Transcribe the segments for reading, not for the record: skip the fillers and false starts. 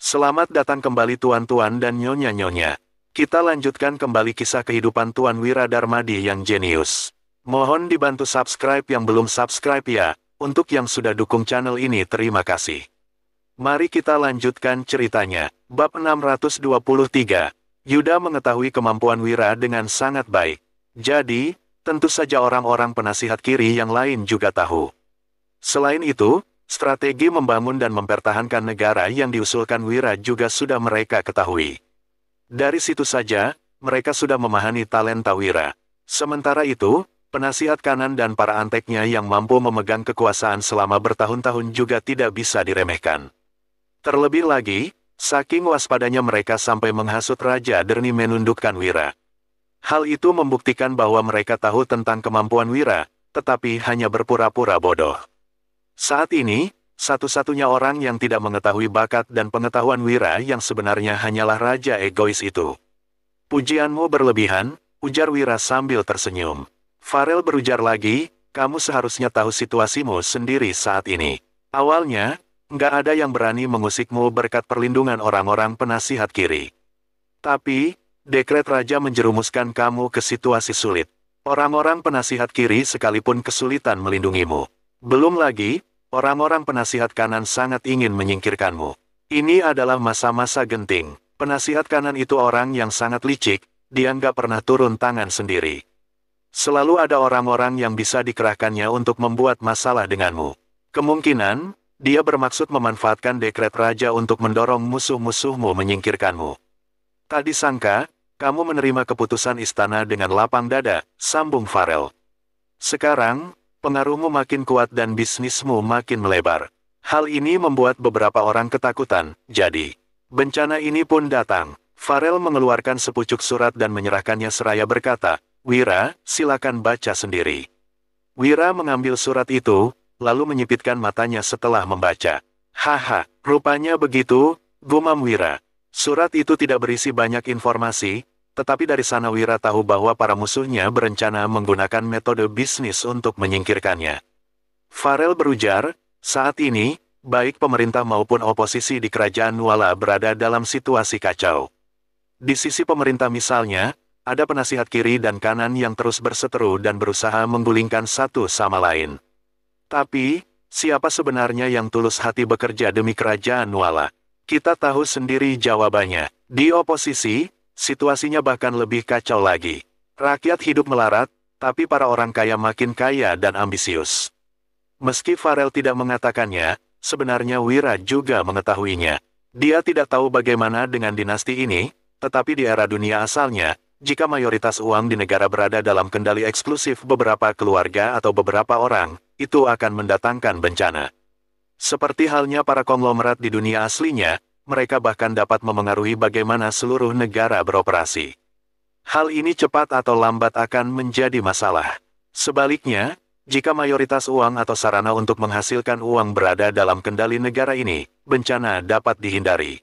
Selamat datang kembali tuan-tuan dan nyonya-nyonya. Kita lanjutkan kembali kisah kehidupan Tuan Wiradarmadi yang jenius. Mohon dibantu subscribe yang belum subscribe ya. Untuk yang sudah dukung channel ini terima kasih. Mari kita lanjutkan ceritanya. Bab 623. Yuda mengetahui kemampuan Wira dengan sangat baik. Jadi, tentu saja orang-orang penasihat kiri yang lain juga tahu. Selain itu, strategi membangun dan mempertahankan negara yang diusulkan Wira juga sudah mereka ketahui. Dari situ saja, mereka sudah memahami talenta Wira. Sementara itu, penasihat kanan dan para anteknya yang mampu memegang kekuasaan selama bertahun-tahun juga tidak bisa diremehkan. Terlebih lagi, saking waspadanya mereka sampai menghasut Raja Derni menundukkan Wira. Hal itu membuktikan bahwa mereka tahu tentang kemampuan Wira, tetapi hanya berpura-pura bodoh. Saat ini, satu-satunya orang yang tidak mengetahui bakat dan pengetahuan Wira yang sebenarnya hanyalah raja egois itu. Pujianmu berlebihan, ujar Wira sambil tersenyum. Farel berujar lagi, kamu seharusnya tahu situasimu sendiri saat ini. Awalnya, nggak ada yang berani mengusikmu berkat perlindungan orang-orang penasihat kiri. Tapi, dekret raja menjerumuskan kamu ke situasi sulit. Orang-orang penasihat kiri sekalipun kesulitan melindungimu. Belum lagi, orang-orang penasihat kanan sangat ingin menyingkirkanmu. Ini adalah masa-masa genting. Penasihat kanan itu orang yang sangat licik, dia nggak pernah turun tangan sendiri. Selalu ada orang-orang yang bisa dikerahkannya untuk membuat masalah denganmu. Kemungkinan, dia bermaksud memanfaatkan dekret raja untuk mendorong musuh-musuhmu menyingkirkanmu. Tak disangka, kamu menerima keputusan istana dengan lapang dada, sambung Farel. Sekarang, pengaruhmu makin kuat dan bisnismu makin melebar. Hal ini membuat beberapa orang ketakutan, jadi bencana ini pun datang. Farel mengeluarkan sepucuk surat dan menyerahkannya seraya berkata, Wira, silakan baca sendiri. Wira mengambil surat itu, lalu menyipitkan matanya setelah membaca. Haha, rupanya begitu, gumam Wira. Surat itu tidak berisi banyak informasi, tetapi dari sana Wira tahu bahwa para musuhnya berencana menggunakan metode bisnis untuk menyingkirkannya. Farel berujar, saat ini, baik pemerintah maupun oposisi di kerajaan Nuala berada dalam situasi kacau. Di sisi pemerintah misalnya, ada penasihat kiri dan kanan yang terus berseteru dan berusaha menggulingkan satu sama lain. Tapi, siapa sebenarnya yang tulus hati bekerja demi kerajaan Nuala? Kita tahu sendiri jawabannya. Di oposisi, situasinya bahkan lebih kacau lagi. Rakyat hidup melarat, tapi para orang kaya makin kaya dan ambisius. Meski Farel tidak mengatakannya, sebenarnya Wira juga mengetahuinya. Dia tidak tahu bagaimana dengan dinasti ini, tetapi di era dunia asalnya, jika mayoritas uang di negara berada dalam kendali eksklusif beberapa keluarga atau beberapa orang, itu akan mendatangkan bencana. Seperti halnya para konglomerat di dunia aslinya, mereka bahkan dapat memengaruhi bagaimana seluruh negara beroperasi. Hal ini cepat atau lambat akan menjadi masalah. Sebaliknya, jika mayoritas uang atau sarana untuk menghasilkan uang berada dalam kendali negara ini, bencana dapat dihindari.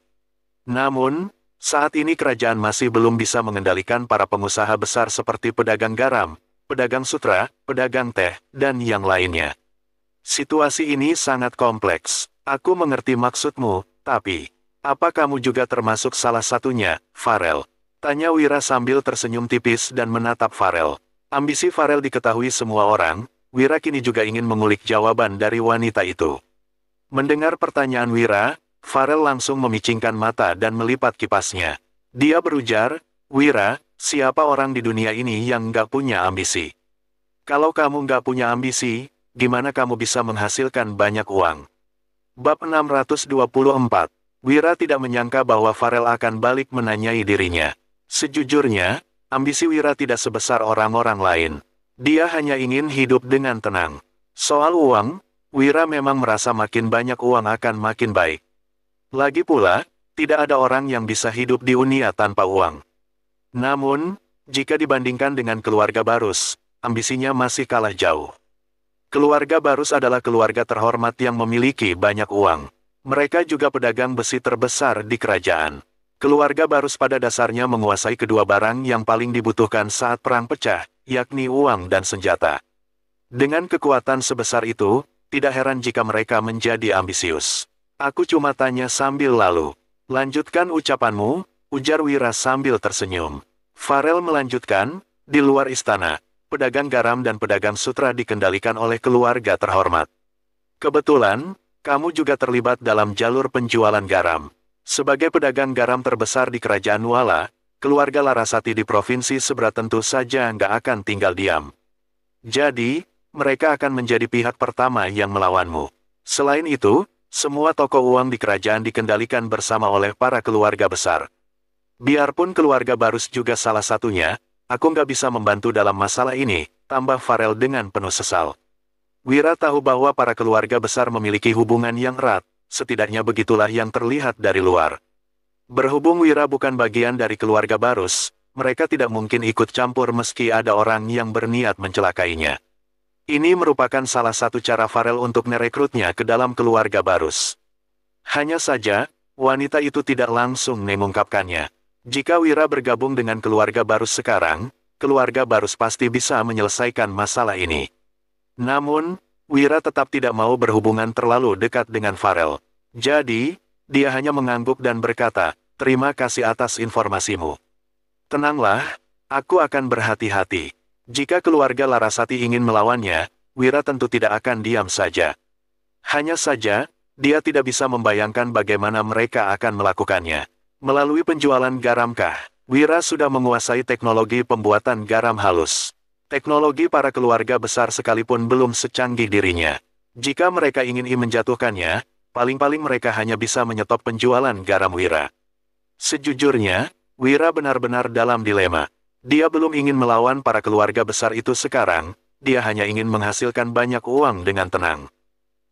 Namun, saat ini kerajaan masih belum bisa mengendalikan para pengusaha besar seperti pedagang garam, pedagang sutra, pedagang teh, dan yang lainnya. Situasi ini sangat kompleks. Aku mengerti maksudmu, tapi apa kamu juga termasuk salah satunya, Farel? Tanya Wira sambil tersenyum tipis dan menatap Farel. Ambisi Farel diketahui semua orang, Wira kini juga ingin mengulik jawaban dari wanita itu. Mendengar pertanyaan Wira, Farel langsung memicingkan mata dan melipat kipasnya. Dia berujar, Wira, siapa orang di dunia ini yang nggak punya ambisi? Kalau kamu nggak punya ambisi, gimana kamu bisa menghasilkan banyak uang? Bab 624. Wira tidak menyangka bahwa Farel akan balik menanyai dirinya. Sejujurnya, ambisi Wira tidak sebesar orang-orang lain. Dia hanya ingin hidup dengan tenang. Soal uang, Wira memang merasa makin banyak uang akan makin baik. Lagi pula, tidak ada orang yang bisa hidup di dunia tanpa uang. Namun, jika dibandingkan dengan keluarga Barus, ambisinya masih kalah jauh. Keluarga Barus adalah keluarga terhormat yang memiliki banyak uang. Mereka juga pedagang besi terbesar di kerajaan. Keluarga Barus pada dasarnya menguasai kedua barang yang paling dibutuhkan saat perang pecah, yakni uang dan senjata. Dengan kekuatan sebesar itu, tidak heran jika mereka menjadi ambisius. Aku cuma tanya sambil lalu. Lanjutkan ucapanmu, ujar Wira sambil tersenyum. Farel melanjutkan, di luar istana, pedagang garam dan pedagang sutra dikendalikan oleh keluarga terhormat. Kebetulan, kamu juga terlibat dalam jalur penjualan garam. Sebagai pedagang garam terbesar di kerajaan Nuala, keluarga Larasati di provinsi sebelah tentu saja nggak akan tinggal diam. Jadi, mereka akan menjadi pihak pertama yang melawanmu. Selain itu, semua toko uang di kerajaan dikendalikan bersama oleh para keluarga besar. Biarpun keluarga Barus juga salah satunya, aku nggak bisa membantu dalam masalah ini, tambah Farel dengan penuh sesal. Wira tahu bahwa para keluarga besar memiliki hubungan yang erat, setidaknya begitulah yang terlihat dari luar. Berhubung Wira bukan bagian dari keluarga Barus, mereka tidak mungkin ikut campur meski ada orang yang berniat mencelakainya. Ini merupakan salah satu cara Farel untuk merekrutnya ke dalam keluarga Barus. Hanya saja, wanita itu tidak langsung mengungkapkannya. Jika Wira bergabung dengan keluarga Barus sekarang, keluarga Barus pasti bisa menyelesaikan masalah ini. Namun, Wira tetap tidak mau berhubungan terlalu dekat dengan Farel. Jadi, dia hanya mengangguk dan berkata, "Terima kasih atas informasimu. Tenanglah, aku akan berhati-hati. Jika keluarga Larasati ingin melawannya, Wira tentu tidak akan diam saja. Hanya saja, dia tidak bisa membayangkan bagaimana mereka akan melakukannya. Melalui penjualan garamkah, Wira sudah menguasai teknologi pembuatan garam halus. Teknologi para keluarga besar sekalipun belum secanggih dirinya. Jika mereka ingin menjatuhkannya, paling-paling mereka hanya bisa menyetop penjualan garam Wira. Sejujurnya, Wira benar-benar dalam dilema. Dia belum ingin melawan para keluarga besar itu sekarang, dia hanya ingin menghasilkan banyak uang dengan tenang.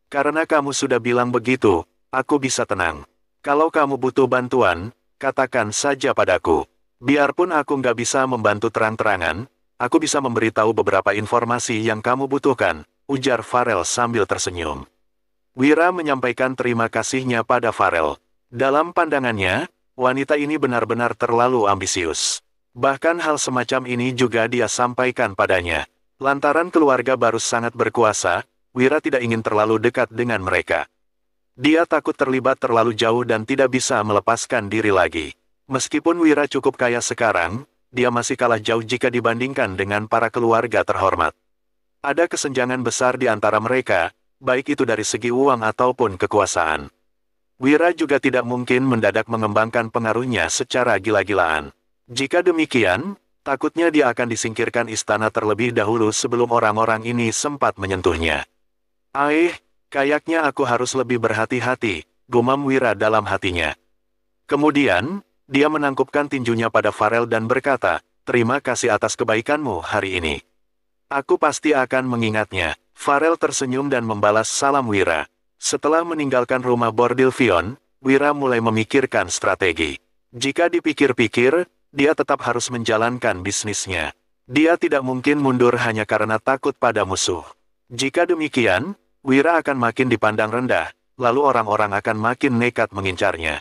Karena kamu sudah bilang begitu, aku bisa tenang. Kalau kamu butuh bantuan, katakan saja padaku. Biarpun aku nggak bisa membantu terang-terangan, aku bisa memberitahu beberapa informasi yang kamu butuhkan, ujar Farel sambil tersenyum. Wira menyampaikan terima kasihnya pada Farel. Dalam pandangannya, wanita ini benar-benar terlalu ambisius. Bahkan hal semacam ini juga dia sampaikan padanya. Lantaran keluarga Barus sangat berkuasa, Wira tidak ingin terlalu dekat dengan mereka. Dia takut terlibat terlalu jauh dan tidak bisa melepaskan diri lagi. Meskipun Wira cukup kaya sekarang, dia masih kalah jauh jika dibandingkan dengan para keluarga terhormat. Ada kesenjangan besar di antara mereka, baik itu dari segi uang ataupun kekuasaan. Wira juga tidak mungkin mendadak mengembangkan pengaruhnya secara gila-gilaan. Jika demikian, takutnya dia akan disingkirkan istana terlebih dahulu sebelum orang-orang ini sempat menyentuhnya. Kayaknya aku harus lebih berhati-hati, gumam Wira dalam hatinya. Kemudian, dia menangkupkan tinjunya pada Farel dan berkata, "Terima kasih atas kebaikanmu hari ini. Aku pasti akan mengingatnya." Farel tersenyum dan membalas salam Wira. Setelah meninggalkan rumah bordil Vion, Wira mulai memikirkan strategi. Jika dipikir-pikir, dia tetap harus menjalankan bisnisnya. Dia tidak mungkin mundur hanya karena takut pada musuh. Jika demikian, Wira akan makin dipandang rendah, lalu orang-orang akan makin nekat mengincarnya.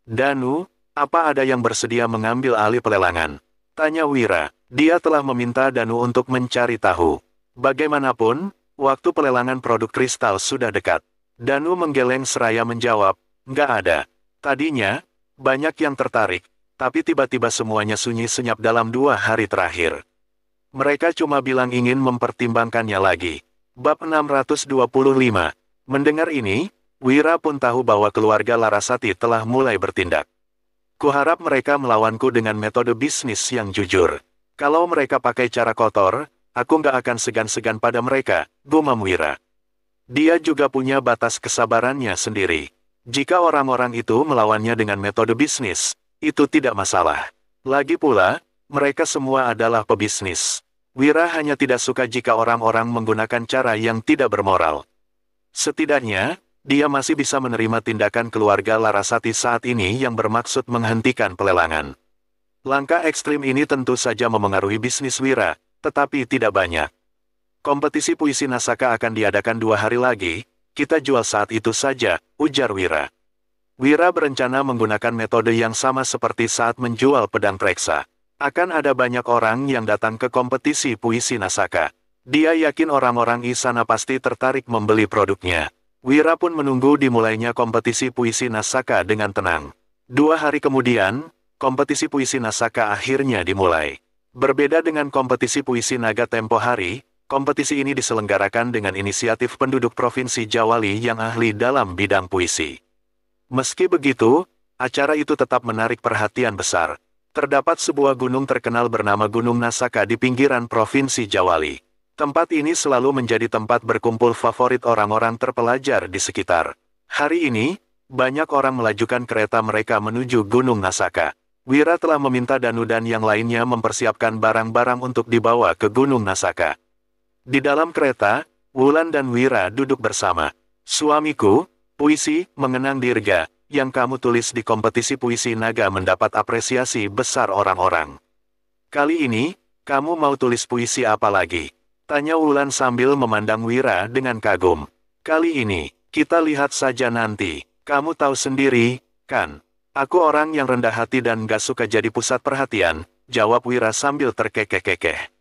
"Danu, apa ada yang bersedia mengambil alih pelelangan?" tanya Wira. Dia telah meminta Danu untuk mencari tahu. Bagaimanapun, waktu pelelangan produk kristal sudah dekat. Danu menggeleng seraya menjawab, "Nggak ada." Tadinya, banyak yang tertarik, tapi tiba-tiba semuanya sunyi senyap dalam 2 hari terakhir. Mereka cuma bilang ingin mempertimbangkannya lagi. Bab 625. Mendengar ini, Wira pun tahu bahwa keluarga Larasati telah mulai bertindak. "Kuharap mereka melawanku dengan metode bisnis yang jujur. Kalau mereka pakai cara kotor, aku nggak akan segan-segan pada mereka," gumam Wira. Dia juga punya batas kesabarannya sendiri. Jika orang-orang itu melawannya dengan metode bisnis, itu tidak masalah. Lagi pula, mereka semua adalah pebisnis. Wira hanya tidak suka jika orang-orang menggunakan cara yang tidak bermoral. Setidaknya, dia masih bisa menerima tindakan keluarga Larasati saat ini yang bermaksud menghentikan pelelangan. Langkah ekstrim ini tentu saja memengaruhi bisnis Wira, tetapi tidak banyak. "Kompetisi puisi Nasaka akan diadakan 2 hari lagi, kita jual saat itu saja," ujar Wira. Wira berencana menggunakan metode yang sama seperti saat menjual pedang Preksa. Akan ada banyak orang yang datang ke kompetisi puisi Nasaka. Dia yakin orang-orang di sana pasti tertarik membeli produknya. Wira pun menunggu dimulainya kompetisi puisi Nasaka dengan tenang. 2 hari kemudian, kompetisi puisi Nasaka akhirnya dimulai. Berbeda dengan kompetisi puisi naga tempo hari, kompetisi ini diselenggarakan dengan inisiatif penduduk Provinsi Jawali yang ahli dalam bidang puisi. Meski begitu, acara itu tetap menarik perhatian besar. Terdapat sebuah gunung terkenal bernama Gunung Nasaka di pinggiran Provinsi Jawali. Tempat ini selalu menjadi tempat berkumpul favorit orang-orang terpelajar di sekitar. Hari ini, banyak orang melajukan kereta mereka menuju Gunung Nasaka. Wira telah meminta Danu dan yang lainnya mempersiapkan barang-barang untuk dibawa ke Gunung Nasaka. Di dalam kereta, Wulan dan Wira duduk bersama. Suamiku, puisi Mengenang Dirga, yang kamu tulis di kompetisi puisi naga mendapat apresiasi besar orang-orang. Kali ini, kamu mau tulis puisi apa lagi? Tanya Wulan sambil memandang Wira dengan kagum. Kali ini, kita lihat saja nanti. Kamu tahu sendiri, kan? Aku orang yang rendah hati dan gak suka jadi pusat perhatian, jawab Wira sambil terkekeh-kekeh.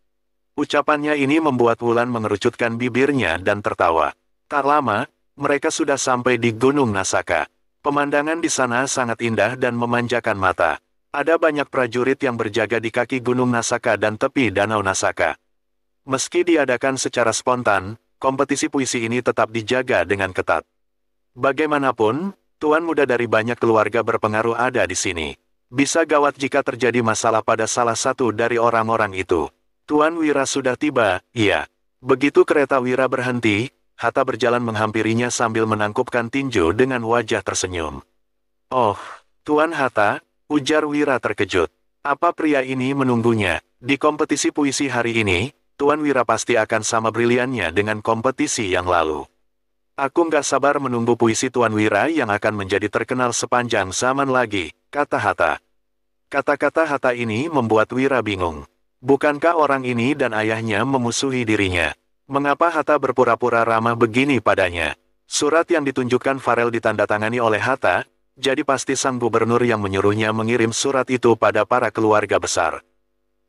Ucapannya ini membuat Wulan mengerucutkan bibirnya dan tertawa. Tak lama, mereka sudah sampai di Gunung Nasaka. Pemandangan di sana sangat indah dan memanjakan mata. Ada banyak prajurit yang berjaga di kaki Gunung Nasaka dan tepi Danau Nasaka. Meski diadakan secara spontan, kompetisi puisi ini tetap dijaga dengan ketat. Bagaimanapun, tuan muda dari banyak keluarga berpengaruh ada di sini. Bisa gawat jika terjadi masalah pada salah satu dari orang-orang itu. Tuan Wira sudah tiba, iya. Begitu kereta Wira berhenti, Hatta berjalan menghampirinya sambil menangkupkan tinju dengan wajah tersenyum. Oh, Tuan Hatta, ujar Wira terkejut. Apa pria ini menunggunya? Di kompetisi puisi hari ini, Tuan Wira pasti akan sama briliannya dengan kompetisi yang lalu. Aku nggak sabar menunggu puisi Tuan Wira yang akan menjadi terkenal sepanjang zaman lagi, kata Hatta. Kata-kata Hatta ini membuat Wira bingung. Bukankah orang ini dan ayahnya memusuhi dirinya? Mengapa Hatta berpura-pura ramah begini padanya? Surat yang ditunjukkan Farel ditandatangani oleh Hatta, jadi pasti sang gubernur yang menyuruhnya mengirim surat itu pada para keluarga besar.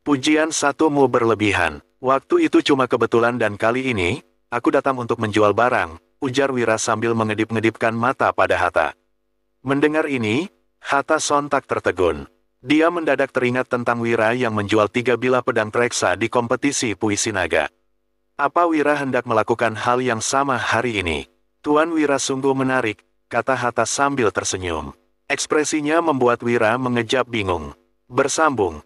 Pujian satumu berlebihan. Waktu itu cuma kebetulan dan kali ini, aku datang untuk menjual barang, ujar Wira sambil mengedip-ngedipkan mata pada Hatta. Mendengar ini, Hatta sontak tertegun. Dia mendadak teringat tentang Wira yang menjual 3 bilah pedang Treksa di kompetisi puisi naga. Apa Wira hendak melakukan hal yang sama hari ini? Tuan Wira sungguh menarik, kata Hatta sambil tersenyum. Ekspresinya membuat Wira mengejap bingung. Bersambung,